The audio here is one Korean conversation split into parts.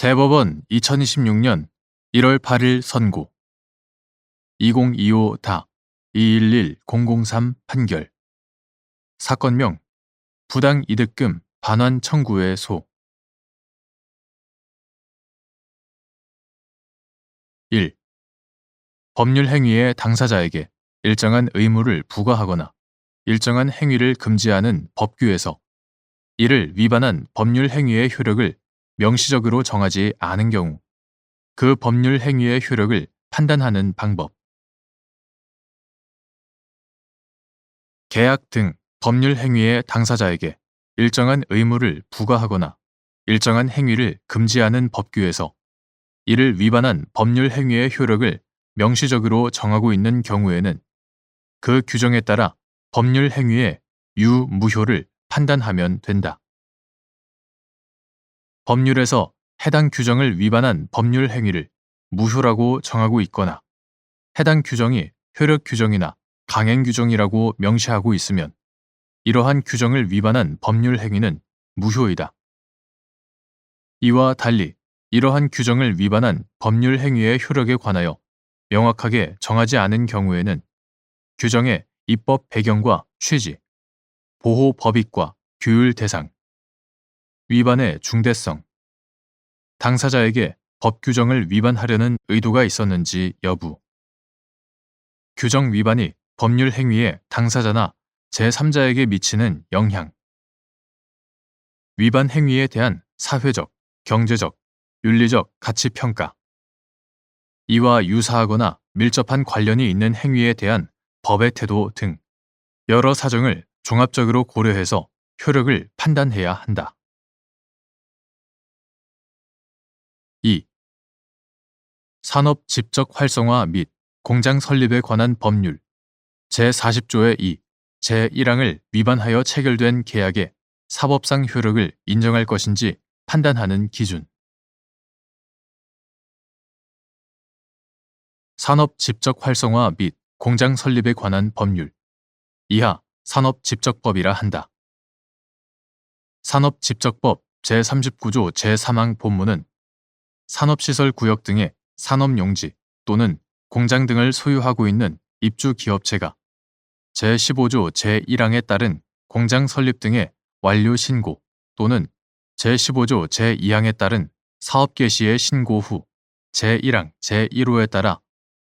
대법원 2026년 1월 8일 선고 2025-211-003 판결 사건명 부당 이득금 반환 청구의 소 1. 법률 행위의 당사자에게 일정한 의무를 부과하거나 일정한 행위를 금지하는 법규에서 이를 위반한 법률 행위의 효력을 명시적으로 정하지 않은 경우 그 법률 행위의 효력을 판단하는 방법. 계약 등 법률 행위의 당사자에게 일정한 의무를 부과하거나 일정한 행위를 금지하는 법규에서 이를 위반한 법률 행위의 효력을 명시적으로 정하고 있는 경우에는 그 규정에 따라 법률 행위의 유무효를 판단하면 된다. 법률에서 해당 규정을 위반한 법률 행위를 무효라고 정하고 있거나 해당 규정이 효력 규정이나 강행 규정이라고 명시하고 있으면 이러한 규정을 위반한 법률 행위는 무효이다. 이와 달리 이러한 규정을 위반한 법률 행위의 효력에 관하여 명확하게 정하지 않은 경우에는 규정의 입법 배경과 취지, 보호 법익과 규율 대상, 위반의 중대성, 당사자에게 법 규정을 위반하려는 의도가 있었는지 여부, 규정 위반이 법률 행위의 당사자나 제3자에게 미치는 영향, 위반 행위에 대한 사회적, 경제적, 윤리적 가치 평가, 이와 유사하거나 밀접한 관련이 있는 행위에 대한 법의 태도 등 여러 사정을 종합적으로 고려해서 효력을 판단해야 한다. 2. 산업 집적 활성화 및 공장 설립에 관한 법률 제40조의 2, 제1항을 위반하여 체결된 계약의 사법상 효력을 인정할 것인지 판단하는 기준. 산업 집적 활성화 및 공장 설립에 관한 법률 이하 산업집적법이라 한다. 산업집적법 제39조 제3항 본문은 산업시설 구역 등의 산업용지 또는 공장 등을 소유하고 있는 입주기업체가 제15조 제1항에 따른 공장 설립 등의 완료 신고 또는 제15조 제2항에 따른 사업 개시의 신고 후 제1항 제1호에 따라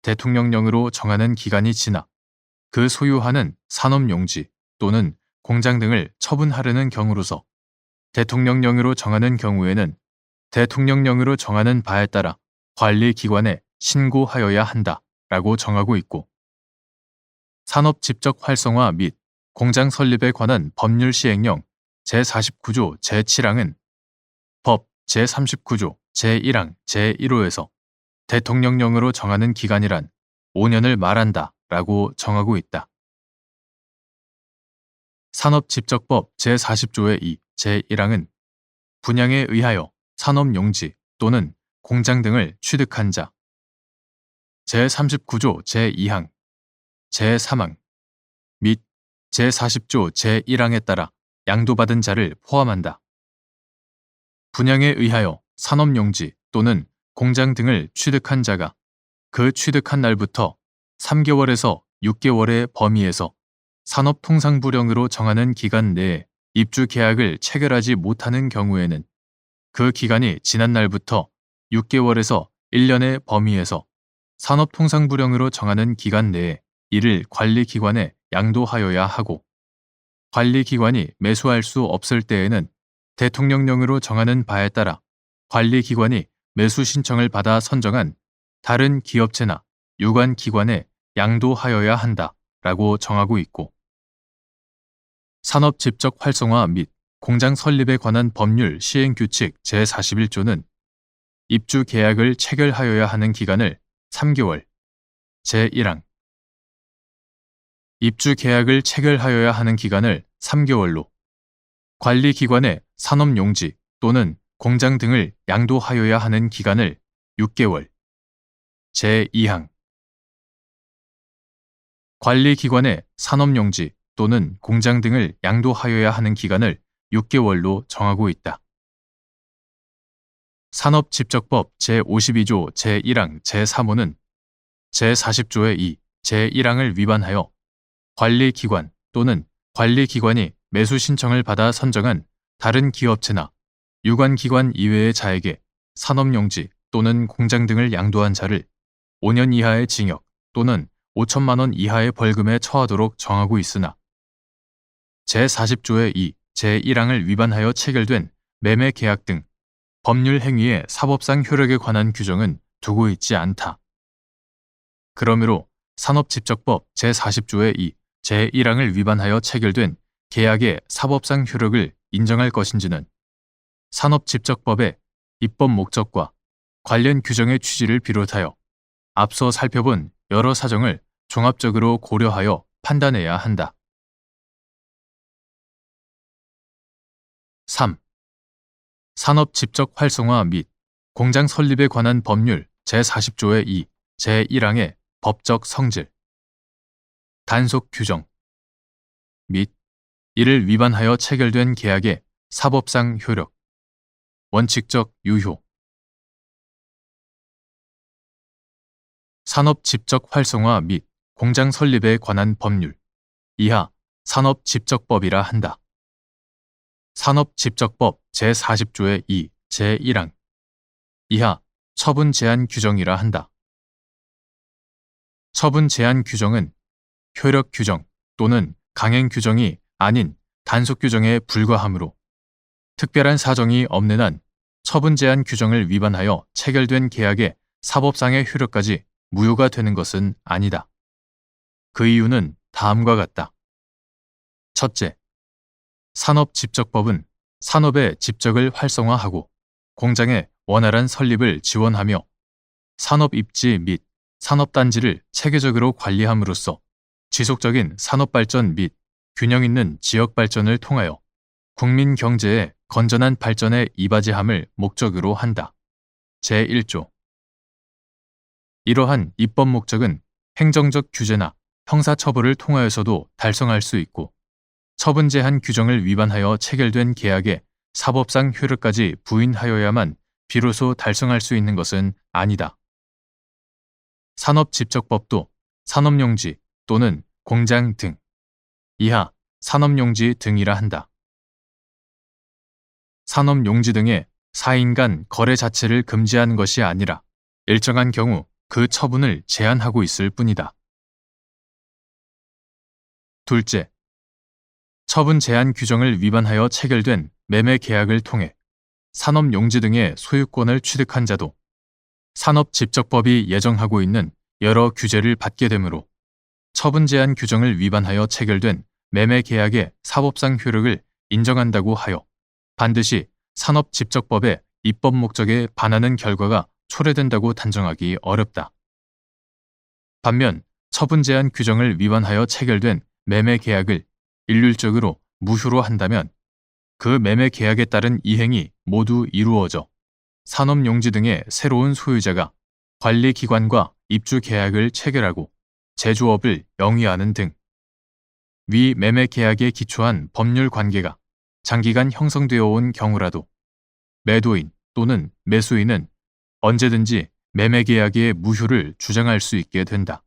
대통령령으로 정하는 기간이 지나 그 소유하는 산업용지 또는 공장 등을 처분하려는 경우로서 대통령령으로 정하는 경우에는 대통령령으로 정하는 바에 따라 관리기관에 신고하여야 한다라고 정하고 있고 산업 집적 활성화 및 공장 설립에 관한 법률 시행령 제49조 제7항은 법 제39조 제1항 제1호에서 대통령령으로 정하는 기간이란 5년을 말한다 라고 정하고 있다. 산업집적법 제40조의 2, 제1항은 분양에 의하여 산업용지 또는 공장 등을 취득한 자, 제39조 제2항, 제3항 및 제40조 제1항에 따라 양도받은 자를 포함한다. 분양에 의하여 산업용지 또는 공장 등을 취득한 자가 그 취득한 날부터 3개월에서 6개월의 범위에서 산업통상부령으로 정하는 기간 내에 입주 계약을 체결하지 못하는 경우에는 그 기간이 지난 날부터 6개월에서 1년의 범위에서 산업통상부령으로 정하는 기간 내에 이를 관리기관에 양도하여야 하고 관리기관이 매수할 수 없을 때에는 대통령령으로 정하는 바에 따라 관리기관이 매수 신청을 받아 선정한 다른 기업체나 유관기관에 양도하여야 한다라고 정하고 있고 산업집적 활성화 및 공장 설립에 관한 법률 시행규칙 제41조는 입주 계약을 체결하여야 하는 기간을 3개월, 제1항 입주 계약을 체결하여야 하는 기간을 3개월로 관리기관에 산업용지 또는 공장 등을 양도하여야 하는 기간을 6개월, 제2항 관리기관에 산업용지 또는 공장 등을 양도하여야 하는 기간을 6개월로 정하고 있다. 산업집적법 제52조 제1항 제3호는 제40조의 2 제1항을 위반하여 관리기관 또는 관리기관이 매수 신청을 받아 선정한 다른 기업체나 유관기관 이외의 자에게 산업용지 또는 공장 등을 양도한 자를 5년 이하의 징역 또는 5천만 원 이하의 벌금에 처하도록 정하고 있으나 제40조의 2 제1항을 위반하여 체결된 매매 계약 등 법률 행위의 사법상 효력에 관한 규정은 두고 있지 않다. 그러므로 산업집적법 제40조의 2 제1항을 위반하여 체결된 계약의 사법상 효력을 인정할 것인지는 산업집적법의 입법 목적과 관련 규정의 취지를 비롯하여 앞서 살펴본 여러 사정을 종합적으로 고려하여 판단해야 한다. 3. 산업집적 활성화 및 공장 설립에 관한 법률 제40조의 2 제1항의 법적 성질, 단속 규정 및 이를 위반하여 체결된 계약의 사법상 효력, 원칙적 유효. 산업집적 활성화 및 공장 설립에 관한 법률 이하 산업집적법이라 한다. 산업집적법 제40조의 2 제1항 이하 처분 제한 규정이라 한다. 처분 제한 규정은 효력 규정 또는 강행 규정이 아닌 단속 규정에 불과하므로 특별한 사정이 없는 한 처분 제한 규정을 위반하여 체결된 계약의 사법상의 효력까지 무효가 되는 것은 아니다. 그 이유는 다음과 같다. 첫째, 산업집적법은 산업의 집적을 활성화하고 공장의 원활한 설립을 지원하며 산업입지 및 산업단지를 체계적으로 관리함으로써 지속적인 산업발전 및 균형 있는 지역발전을 통하여 국민 경제의 건전한 발전에 이바지함을 목적으로 한다. 제1조. 이러한 입법 목적은 행정적 규제나 형사처벌을 통하여서도 달성할 수 있고 처분 제한 규정을 위반하여 체결된 계약의 사법상 효력까지 부인하여야만 비로소 달성할 수 있는 것은 아니다. 산업집적법도 산업용지 또는 공장 등 이하 산업용지 등이라 한다. 산업용지 등의 사인 간 거래 자체를 금지한 것이 아니라 일정한 경우 그 처분을 제한하고 있을 뿐이다. 둘째, 처분 제한 규정을 위반하여 체결된 매매 계약을 통해 산업용지 등의 소유권을 취득한 자도 산업집적법이 예정하고 있는 여러 규제를 받게 되므로 처분 제한 규정을 위반하여 체결된 매매 계약의 사법상 효력을 인정한다고 하여 반드시 산업집적법의 입법 목적에 반하는 결과가 초래된다고 단정하기 어렵다. 반면 처분 제한 규정을 위반하여 체결된 매매 계약을 일률적으로 무효로 한다면 그 매매 계약에 따른 이행이 모두 이루어져 산업용지 등의 새로운 소유자가 관리기관과 입주 계약을 체결하고 제조업을 영위하는 등 위 매매 계약에 기초한 법률 관계가 장기간 형성되어 온 경우라도 매도인 또는 매수인은 언제든지 매매 계약의 무효를 주장할 수 있게 된다.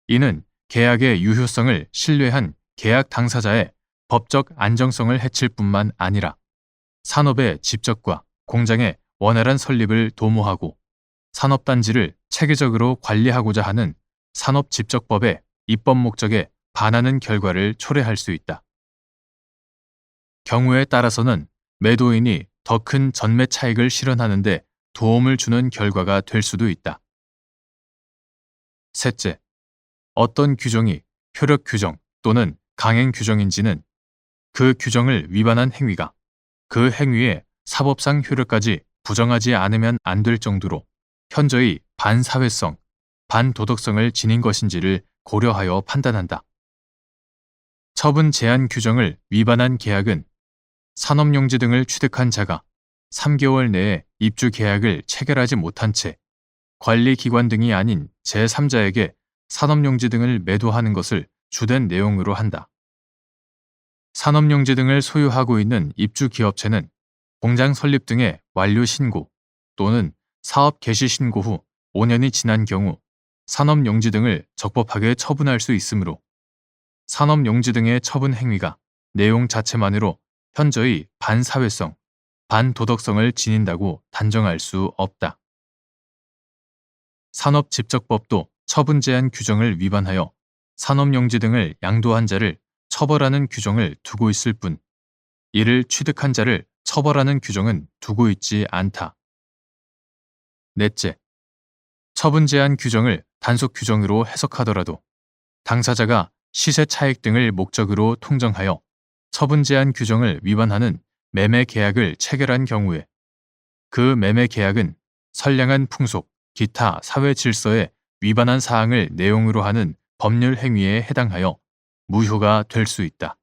이는 계약의 유효성을 신뢰한 계약 당사자의 법적 안정성을 해칠 뿐만 아니라 산업의 집적과 공장의 원활한 설립을 도모하고 산업단지를 체계적으로 관리하고자 하는 산업집적법의 입법 목적에 반하는 결과를 초래할 수 있다. 경우에 따라서는 매도인이 더 큰 전매 차익을 실현하는 데 도움을 주는 결과가 될 수도 있다. 셋째, 어떤 규정이 효력 규정 또는 강행 규정인지는 그 규정을 위반한 행위가 그 행위의 사법상 효력까지 부정하지 않으면 안 될 정도로 현저히 반사회성, 반도덕성을 지닌 것인지를 고려하여 판단한다. 처분 제한 규정을 위반한 계약은 산업용지 등을 취득한 자가 3개월 내에 입주 계약을 체결하지 못한 채 관리기관 등이 아닌 제3자에게 산업용지 등을 매도하는 것을 주된 내용으로 한다. 산업용지 등을 소유하고 있는 입주 기업체는 공장 설립 등의 완료 신고 또는 사업 개시 신고 후 5년이 지난 경우 산업용지 등을 적법하게 처분할 수 있으므로 산업용지 등의 처분 행위가 내용 자체만으로 현저히 반사회성, 반도덕성을 지닌다고 단정할 수 없다. 산업집적법도 처분 제한 규정을 위반하여 산업용지 등을 양도한 자를 처벌하는 규정을 두고 있을 뿐, 이를 취득한 자를 처벌하는 규정은 두고 있지 않다. 넷째, 처분 제한 규정을 단속 규정으로 해석하더라도 당사자가 시세 차익 등을 목적으로 통정하여 처분 제한 규정을 위반하는 매매 계약을 체결한 경우에 그 매매 계약은 선량한 풍속, 기타 사회 질서에 위반한 사항을 내용으로 하는 법률 행위에 해당하여 무효가 될 수 있다.